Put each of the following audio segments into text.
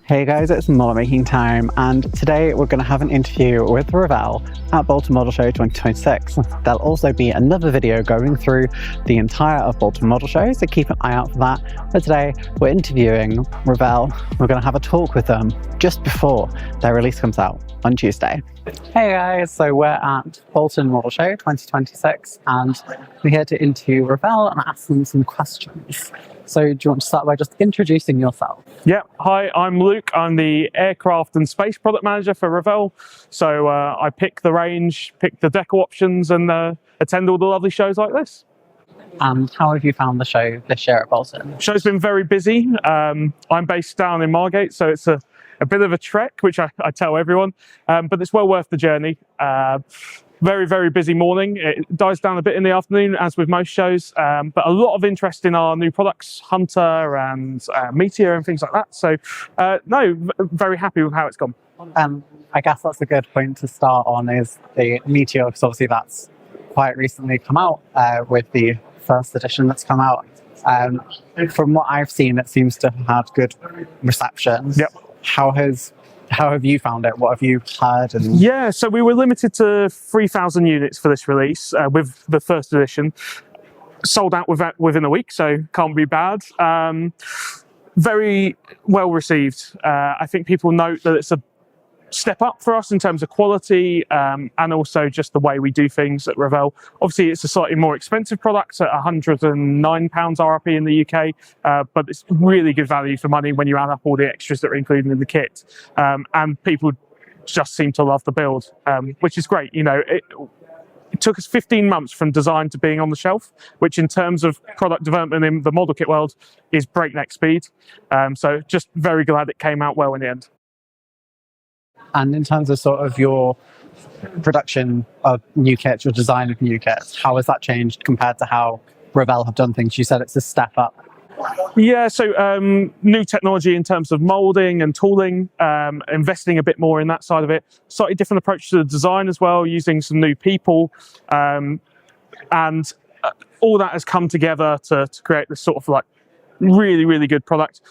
Hey guys, it's model making time, and today we're going to have an interview with Revell at Bolton Model Show 2026. There'll also be another video going through the entire of Bolton Model Show, so keep an eye out for that. But today we're interviewing Revell. We're going to have a talk with them just before their release comes out on Tuesday. Hey guys, so we're at Bolton Model Show 2026 and we're here to interview Revell and ask them some questions. So do you want to start by just introducing yourself? Yeah, hi, I'm Luke. I'm the aircraft and space product manager for Revell. So I pick the range, pick the deco options and attend all the lovely shows like this. And how have you found the show this year at Bolton? The show's been very busy. I'm based down in Margate, so it's a bit of a trek, which I tell everyone, but it's well worth the journey. Very, very busy morning. It dies down a bit in the afternoon, as with most shows, but a lot of interest in our new products, Hunter and Meteor and things like that. So, no, very happy with how it's gone. I guess that's a good point to start on, is the Meteor, because obviously that's quite recently come out with the first edition that's come out. From what I've seen, it seems to have had good reception. Yep. How have you found it? What have you heard? Yeah, so we were limited to 3,000 units for this release with the first edition. Sold out within a week, so can't be bad. Very well received. I think people note that it's a step up for us in terms of quality and also just the way we do things at Revell. Obviously, it's a slightly more expensive product at £109 RRP in the UK, but it's really good value for money when you add up all the extras that are included in the kit. And people just seem to love the build, which is great. You know, it took us 15 months from design to being on the shelf, which in terms of product development in the model kit world is breakneck speed. So just very glad it came out well in the end. And in terms of sort of your production of new kits, your design of new kits, how has that changed compared to how Revell have done things? You said it's a step up. Yeah, so new technology in terms of moulding and tooling, investing a bit more in that side of it. Slightly different approach to the design as well, using some new people. And all that has come together to create this sort of like really, really good product.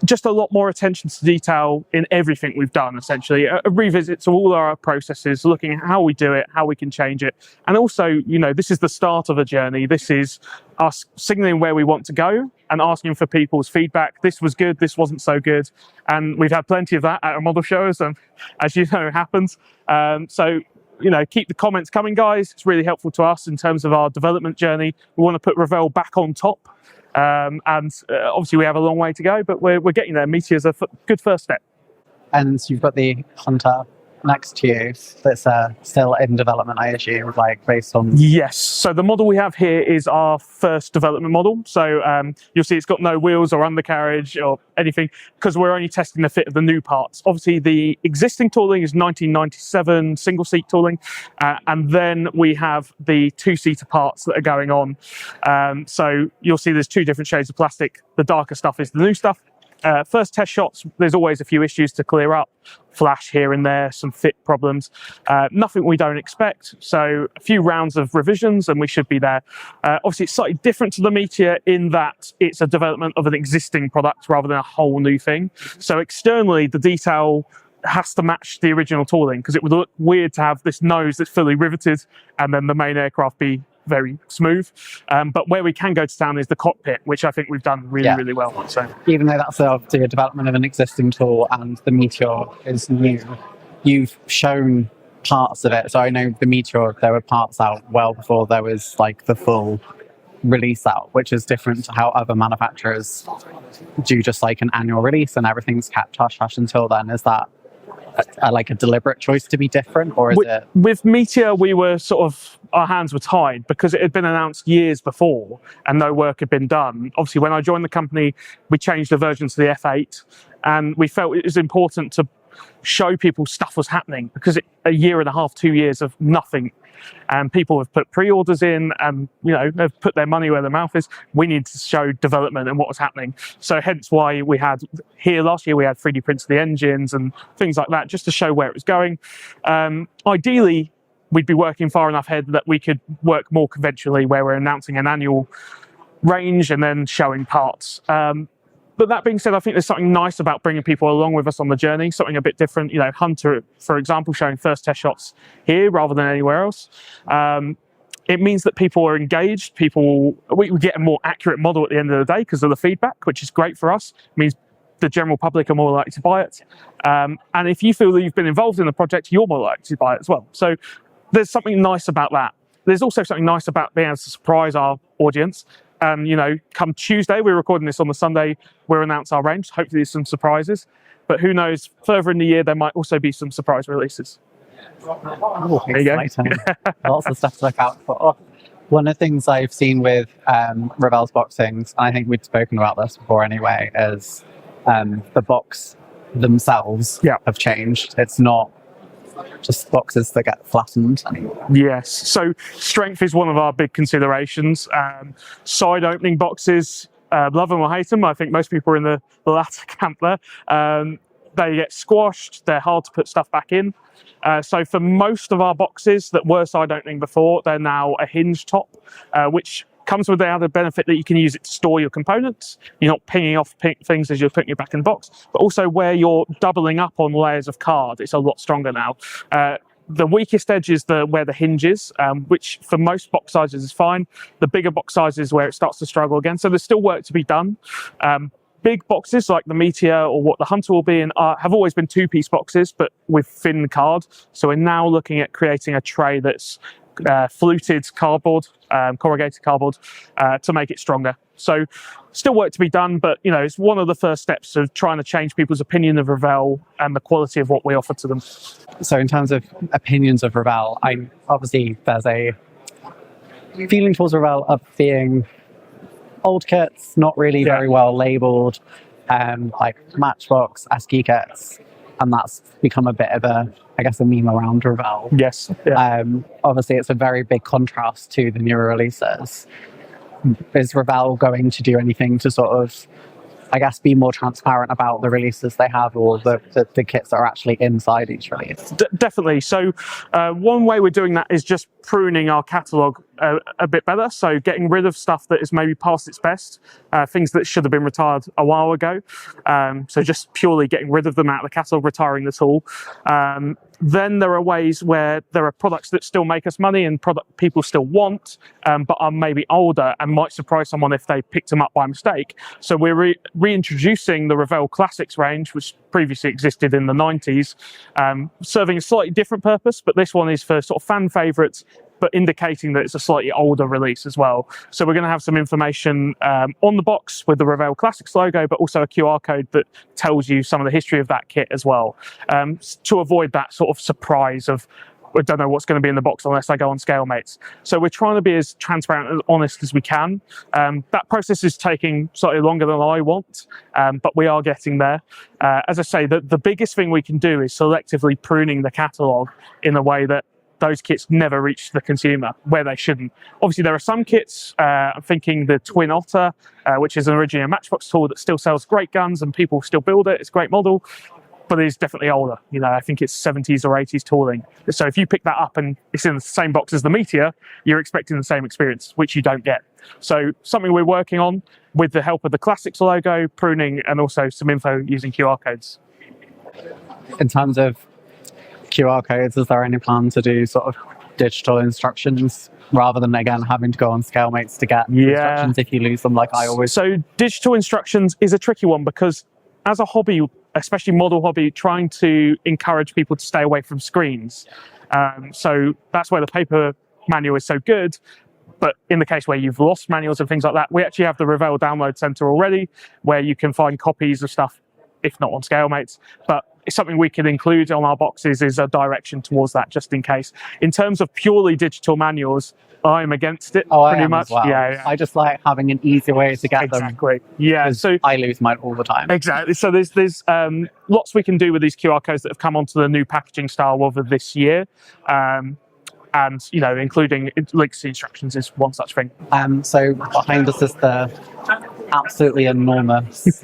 Just a lot more attention to detail in everything we've done, essentially. A revisit to all our processes, looking at how we do it, how we can change it. And also, you know, this is the start of a journey. This is us signaling where we want to go and asking for people's feedback. This was good, this wasn't so good. And we've had plenty of that at our model shows, and as you know, happens. So, you know, keep the comments coming, guys. It's really helpful to us in terms of our development journey. We want to put Revell back on top. Obviously we have a long way to go, but we're getting there. Meteor's a good first step. And you've got the Hunter next to you that's still in development, I assume, like based on... Yes, so the model we have here is our first development model. So you'll see it's got no wheels or undercarriage or anything, because we're only testing the fit of the new parts. Obviously the existing tooling is 1997 single seat tooling, and then we have the two-seater parts that are going on. So you'll see there's two different shades of plastic. The darker stuff is the new stuff. First test shots, there's always a few issues to clear up, flash here and there, some fit problems, nothing we don't expect. So a few rounds of revisions and we should be there. Obviously it's slightly different to the Meteor in that it's a development of an existing product rather than a whole new thing. So externally the detail has to match the original tooling, because it would look weird to have this nose that's fully riveted and then the main aircraft be very smooth. But where we can go to town is the cockpit, which I think we've done really well. So even though that's obviously a development of an existing tool and the Meteor is new, you've shown parts of it. So I know the Meteor, there were parts out well before there was like the full release out, which is different to how other manufacturers do just like an annual release and everything's kept hush-hush until then. Is that like a deliberate choice to be different, or is it? With Meteor, we were sort of, our hands were tied because it had been announced years before and no work had been done. Obviously, when I joined the company, we changed the version to the F8 and we felt it was important to show people stuff was happening, because a year and a half, 2 years of nothing, and people have put pre-orders in and, you know, have put their money where their mouth is. We need to show development and what was happening. So hence why we had here last year, we had 3D prints of the engines and things like that, just to show where it was going. Ideally, we'd be working far enough ahead that we could work more conventionally, where we're announcing an annual range and then showing parts. But that being said, I think there's something nice about bringing people along with us on the journey, something a bit different. You know, Hunter, for example, showing first test shots here rather than anywhere else. It means that people are engaged. We get a more accurate model at the end of the day because of the feedback, which is great for us. It means the general public are more likely to buy it. And if you feel that you've been involved in the project, you're more likely to buy it as well. So there's something nice about that. There's also something nice about being able to surprise our audience. You know, come Tuesday, we're recording this on the Sunday, we'll announce our range. Hopefully there's some surprises. But who knows, further in the year, there might also be some surprise releases. Oh, exciting. Lots of stuff to look out for. One of the things I've seen with Revell's boxings, and I think we've spoken about this before anyway, is the box themselves have changed. It's not just boxes that get flattened anymore. Yes, so strength is one of our big considerations. Side opening boxes, love them or hate them. I think most people are in the latter camp there. They get squashed, they're hard to put stuff back in. So for most of our boxes that were side opening before, they're now a hinge top, which comes with the added benefit that you can use it to store your components. You're not pinging off things as you're putting it back in the box, but also where you're doubling up on layers of card, it's a lot stronger now. The weakest edge is where the hinge is, which for most box sizes is fine. The bigger box sizes where it starts to struggle again. So there's still work to be done. Big boxes like the Meteor or what the Hunter will be in have always been two-piece boxes, but with thin card. So we're now looking at creating a tray that's fluted cardboard, corrugated cardboard, to make it stronger. So still work to be done, but you know, it's one of the first steps of trying to change people's opinion of Revell and the quality of what we offer to them. So in terms of opinions of Revell, obviously there's a feeling towards Revell of being old kits, not really very well labeled, like Matchbox, ASCII kits, and that's become a bit of a meme around Revell. Yes. Yeah. Obviously, it's a very big contrast to the newer releases. Is Revell going to do anything to sort of, be more transparent about the releases they have, or the kits that are actually inside each release? Definitely. So one way we're doing that is just pruning our catalogue a bit better. So getting rid of stuff that is maybe past its best, things that should have been retired a while ago. So just purely getting rid of them out of the catalogue, retiring the tool. Then there are ways where there are products that still make us money and people still want, but are maybe older and might surprise someone if they picked them up by mistake. So we're reintroducing the Revell Classics range, which previously existed in the 90s, serving a slightly different purpose, but this one is for sort of fan favourites, but indicating that it's a slightly older release as well. So we're going to have some information on the box with the Revell Classics logo, but also a QR code that tells you some of the history of that kit as well, to avoid that sort of surprise of, I don't know what's going to be in the box unless I go on ScaleMates. So we're trying to be as transparent and honest as we can. That process is taking slightly longer than I want, but we are getting there. As I say, the biggest thing we can do is selectively pruning the catalogue in a way that those kits never reach the consumer where they shouldn't. Obviously, there are some kits, I'm thinking the Twin Otter, which is originally a Matchbox tool that still sells great guns and people still build it. It's a great model, but it is definitely older. You know, I think it's 70s or 80s tooling. So if you pick that up and it's in the same box as the Meteor, you're expecting the same experience, which you don't get. So something we're working on with the help of the Classics logo, pruning, and also some info using QR codes. In terms of QR codes, is there any plan to do sort of digital instructions rather than again having to go on ScaleMates to get instructions if you lose them like I always? So digital instructions is a tricky one because as a hobby, especially model hobby, trying to encourage people to stay away from screens. So that's where the paper manual is so good. But in the case where you've lost manuals and things like that, we actually have the Revell Download Center already, where you can find copies of stuff, if not on ScaleMates. But it's something we can include on our boxes is a direction towards that, just in case. In terms of purely digital manuals, I'm against it pretty much. Well. Yeah. I just like having an easy way to get them. Exactly. Yeah. So I lose mine all the time. Exactly. So there's lots we can do with these QR codes that have come onto the new packaging style over this year. And, you know, including links to instructions is one such thing. So behind us is the absolutely enormous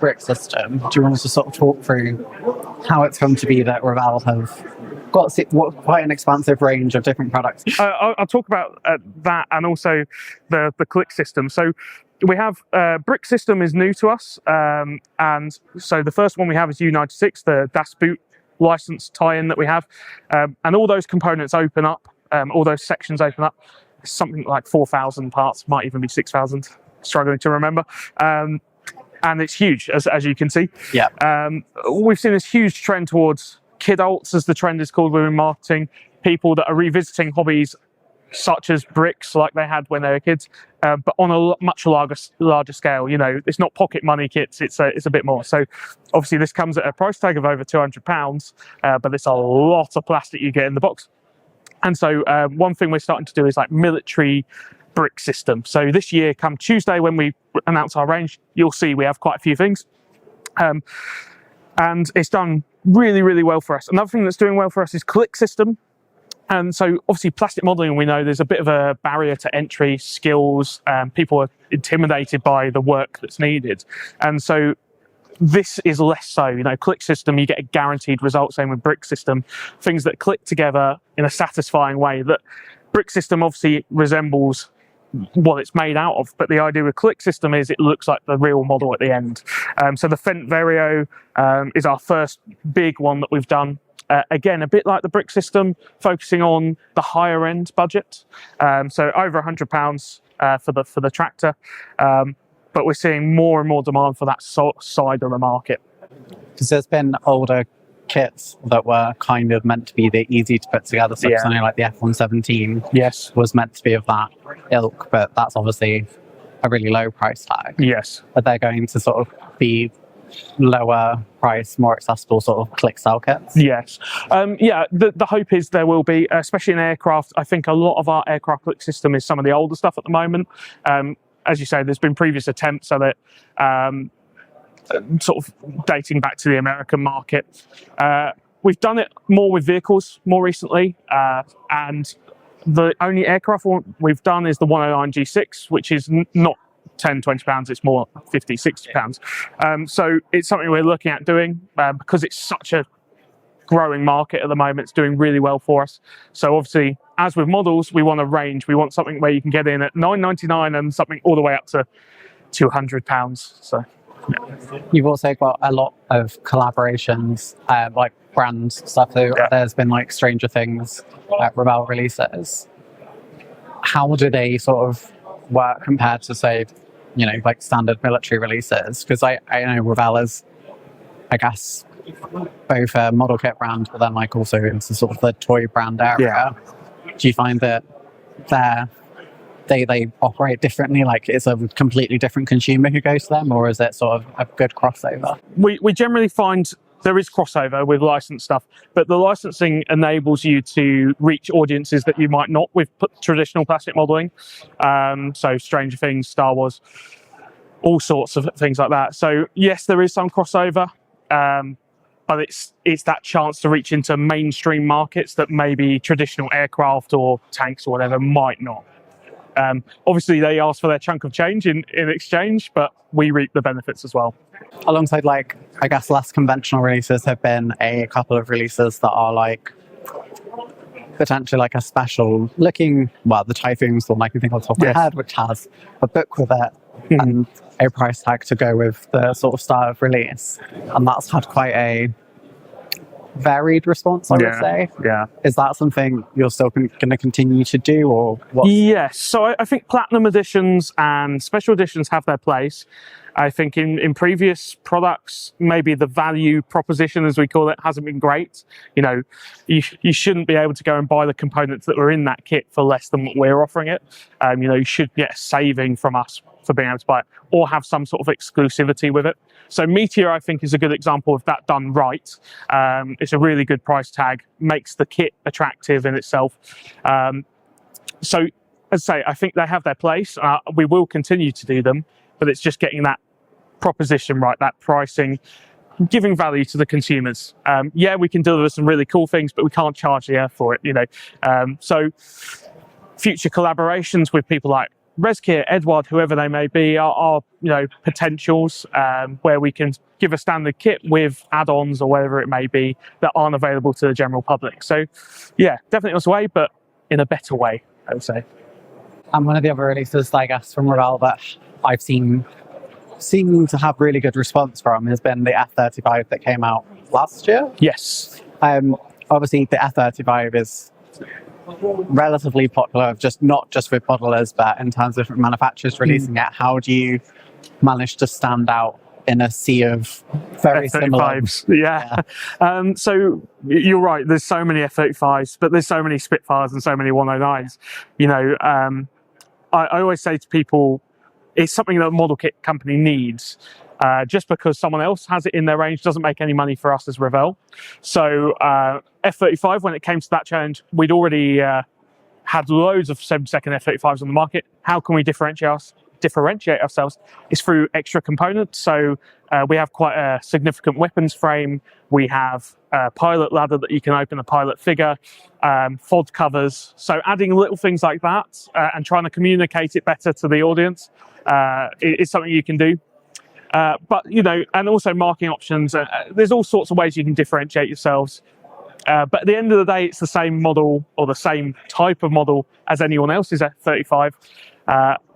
brick system. Do you want us to sort of talk through how it's come to be that Revell have got quite an expansive range of different products? I'll talk about that and also the click system. So we have brick system is new to us, and so the first one we have is U96, the Das Boot license tie-in that we have, and all those components open up, all those sections open up. Something like 4,000 parts, might even be 6,000. Struggling to remember. And it's huge, as you can see. Yeah. We've seen this huge trend towards kidults, as the trend is called within marketing, people that are revisiting hobbies such as bricks like they had when they were kids, but on a much larger scale. You know, it's not pocket money kits, it's a bit more. So obviously this comes at a price tag of over £200, but it's a lot of plastic you get in the box. And so one thing we're starting to do is like military brick system. So this year, come Tuesday, when we announce our range, you'll see we have quite a few things. And it's done really, really well for us. Another thing that's doing well for us is click system. And so obviously plastic modeling, we know there's a bit of a barrier to entry, skills, people are intimidated by the work that's needed. And so this is less so. You know, click system, you get a guaranteed result. Same with brick system, things that click together in a satisfying way. That brick system obviously resembles what it's made out of, but the idea with click system is it looks like the real model at the end. So the Fent Vario is our first big one that we've done. Again, a bit like the brick system, focusing on the higher end budget. So over £100 for the tractor. But we're seeing more and more demand for that side of the market. Because there's been older kits that were kind of meant to be the easy to put together. So something like the F117 yes, was meant to be of that ilk, but that's obviously a really low price tag. Yes. But they're going to sort of be lower price, more accessible sort of click style kits. Yes. The hope is there will be, especially in aircraft. I think a lot of our aircraft click system is some of the older stuff at the moment. As you say, there's been previous attempts at it, sort of dating back to the American market. We've done it more with vehicles more recently, and the only aircraft one we've done is the 109 G6, which is not £10-20, it's more £50-60. So it's something we're looking at doing, because it's such a growing market at the moment. It's doing really well for us. So obviously, as with models, we want a range. We want something where you can get in at £9.99 and something all the way up to £200. So yeah. You've also got a lot of collaborations, like brand stuff. There's been like Stranger Things Revell releases. How do they sort of work compared to, say, you know, like standard military releases? Because I know Revell is, I guess, both a model kit brand, but then like also into sort of the toy brand area. Yeah. Do you find that they operate differently? Like, it's a completely different consumer who goes to them, or is it sort of a good crossover? We generally find there is crossover with licensed stuff, but the licensing enables you to reach audiences that you might not with traditional plastic modeling. So Stranger Things, Star Wars, all sorts of things like that. So yes, there is some crossover, but it's that chance to reach into mainstream markets that maybe traditional aircraft or tanks or whatever might not. Obviously, they ask for their chunk of change in exchange, but we reap the benefits as well. Alongside, like, I guess less conventional releases have been a couple of releases that are like potentially like a special looking, well, the Typhoon's the one I can think of the top of my head, which has a book with it and a price tag to go with the sort of style of release. And that's had quite a varied response, I would say. Yeah. Is that something you're still going to continue to do, or what? Yes. So I think platinum editions and special editions have their place. I think in previous products, maybe the value proposition, as we call it, hasn't been great. You know, you shouldn't be able to go and buy the components that were in that kit for less than what we're offering it. You know, you should get a saving from us for being able to buy it, or have some sort of exclusivity with it. So Meteor, I think, is a good example of that done right. It's a really good price tag, makes the kit attractive in itself. So, as I say, I think they have their place. We will continue to do them, but it's just getting that proposition right, that pricing, giving value to the consumers. Yeah, we can deliver some really cool things, but we can't charge the earth for it, you know. So future collaborations with people like Reskit, Edward, whoever they may be, are you know, potentials where we can give a standard kit with add-ons or whatever it may be that aren't available to the general public. So yeah, definitely on its way, but in a better way, I would say. And one of the other releases, I guess, from Revell that I've seen to have really good response from has been the F35 that came out last year. Yes. Obviously, the F35 is relatively popular, not just with modelers, but in terms of manufacturers releasing it. How do you manage to stand out in a sea of very similar? Yeah. So you're right. There's so many F35s, but there's so many Spitfires and so many 109s. You know, I always say to people, it's something that a model kit company needs. Just because someone else has it in their range doesn't make any money for us as Revell. So F35, when it came to that challenge, we'd already had loads of 7-second F35s on the market. How can we differentiate ourselves is through extra components. So we have quite a significant weapons frame. We have a pilot ladder that you can open, a pilot figure, FOD covers. So adding little things like that and trying to communicate it better to the audience is something you can do. But, you know, and also marking options. There's all sorts of ways you can differentiate yourselves. But at the end of the day, it's the same model or the same type of model as anyone else's F35.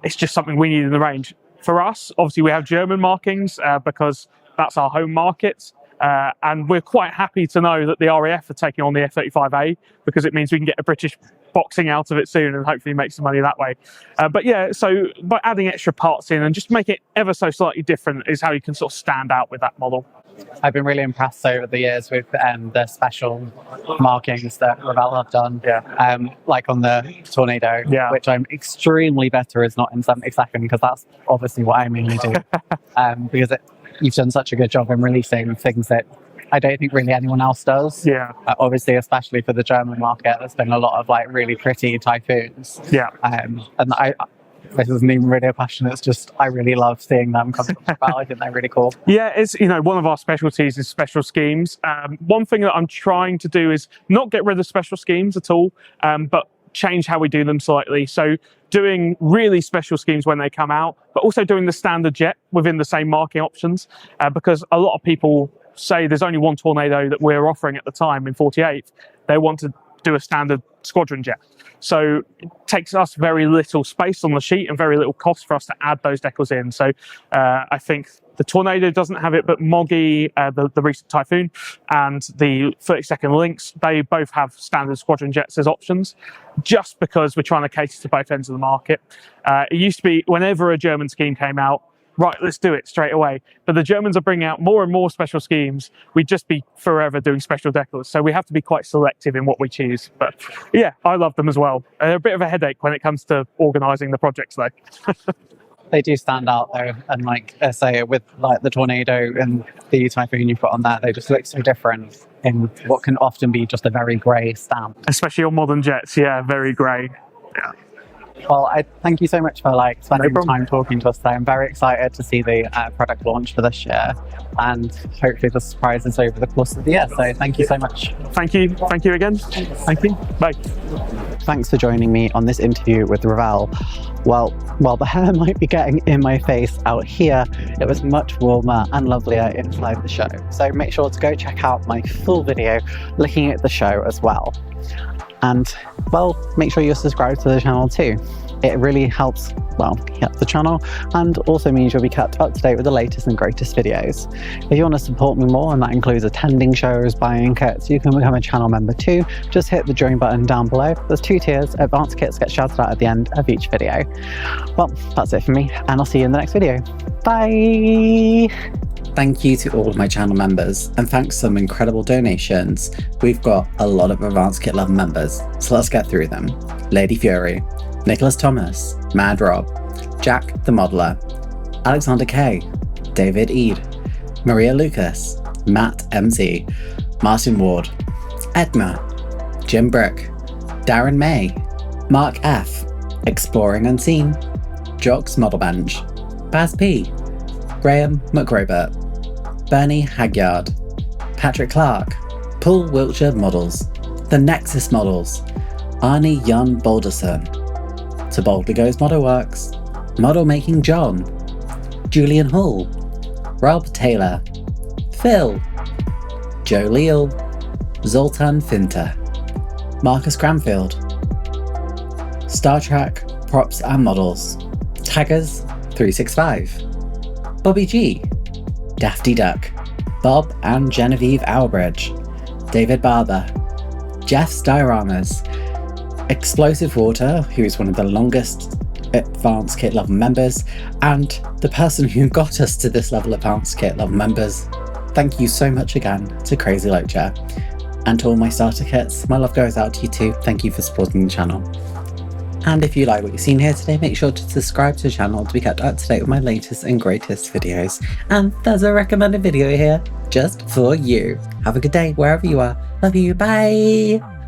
It's just something we need in the range. For us, obviously, we have German markings because that's our home market. And we're quite happy to know that the RAF are taking on the F35A because it means we can get a British boxing out of it soon and hopefully make some money that way. But yeah, so by adding extra parts in and just make it ever so slightly different is how you can sort of stand out with that model. I've been really impressed over the years with the special markings that Revell have done. Yeah. Like on the Tornado, which I'm extremely better is not in 70-second because that's obviously what I mainly do. Because you've done such a good job in releasing things that I don't think really anyone else does. Yeah. Obviously, especially for the German market, there's been a lot of like really pretty Typhoons. Yeah. And this isn't even really a question. It's just I really love seeing them come about. I think they're really cool. Yeah, it's, you know, one of our specialties is special schemes. One thing that I'm trying to do is not get rid of special schemes at all, but change how we do them slightly. So doing really special schemes when they come out, but also doing the standard jet within the same marking options, because a lot of people say there's only one Tornado that we're offering at the time in 48. They want to do a standard squadron jet. So it takes us very little space on the sheet and very little cost for us to add those decals in. So I think the Tornado doesn't have it, but Moggy, the recent Typhoon, and the 30-second Lynx, they both have standard squadron jets as options, just because we're trying to cater to both ends of the market. It used to be whenever a German scheme came out, right, let's do it straight away. But the Germans are bringing out more and more special schemes. We'd just be forever doing special decals. So we have to be quite selective in what we choose. But yeah, I love them as well. They're a bit of a headache when it comes to organising the projects though. They do stand out though. And like I say, with like the Tornado and the Typhoon you've got on there, they just look so different in what can often be just a very grey stamp. Especially on modern jets, yeah, very grey. Yeah. Well, I thank you so much for like spending time talking to us today. I'm very excited to see the product launch for this year and hopefully the surprises over the course of the year. So thank you so much. Thank you. Thank you again. Thank you. Bye. Thanks for joining me on this interview with Revell. Well, while the hair might be getting in my face out here, it was much warmer and lovelier inside the show. So make sure to go check out my full video looking at the show as well. And, well, make sure you're subscribed to the channel too. It really helps, well, help the channel and also means you'll be kept up to date with the latest and greatest videos. If you want to support me more, and that includes attending shows, buying kits, you can become a channel member too. Just hit the join button down below. There's 2 tiers. Advanced kits get shouted out at the end of each video. Well, that's it for me, and I'll see you in the next video. Bye! Thank you to all of my channel members, and thanks to some incredible donations. We've got a lot of Advanced Kit Love members, so let's get through them. Lady Fury, Nicholas Thomas, Mad Rob, Jack the Modeler, Alexander K, David Eade, Maria Lucas, Matt MZ, Martin Ward, Edma, Jim Brick, Darren May, Mark F, Exploring Unseen, Jocks Model Bench, Baz P, Graham McRobert, Bernie Hagyard, Patrick Clark, Paul Wiltshire Models, The Nexus Models, Arnie Jan Balderson, To Boldly Goes Model Works, Model Making John, Julian Hall, Rob Taylor, Phil, Joe Leal, Zoltan Finter, Marcus Granfield, Star Trek Props and Models, Taggers, 365, Bobby G, Dafty Duck, Bob and Genevieve Owlbridge, David Barber, Jeff's Dioramas, Explosive Water, who is one of the longest Advanced Kit level members, and the person who got us to this level of Advanced Kit level members. Thank you so much again to Crazy Loacher. And to all my starter kits, my love goes out to you too. Thank you for supporting the channel. And if you like what you've seen here today, make sure to subscribe to the channel to be kept up to date with my latest and greatest videos. And there's a recommended video here just for you. Have a good day wherever you are. Love you. Bye.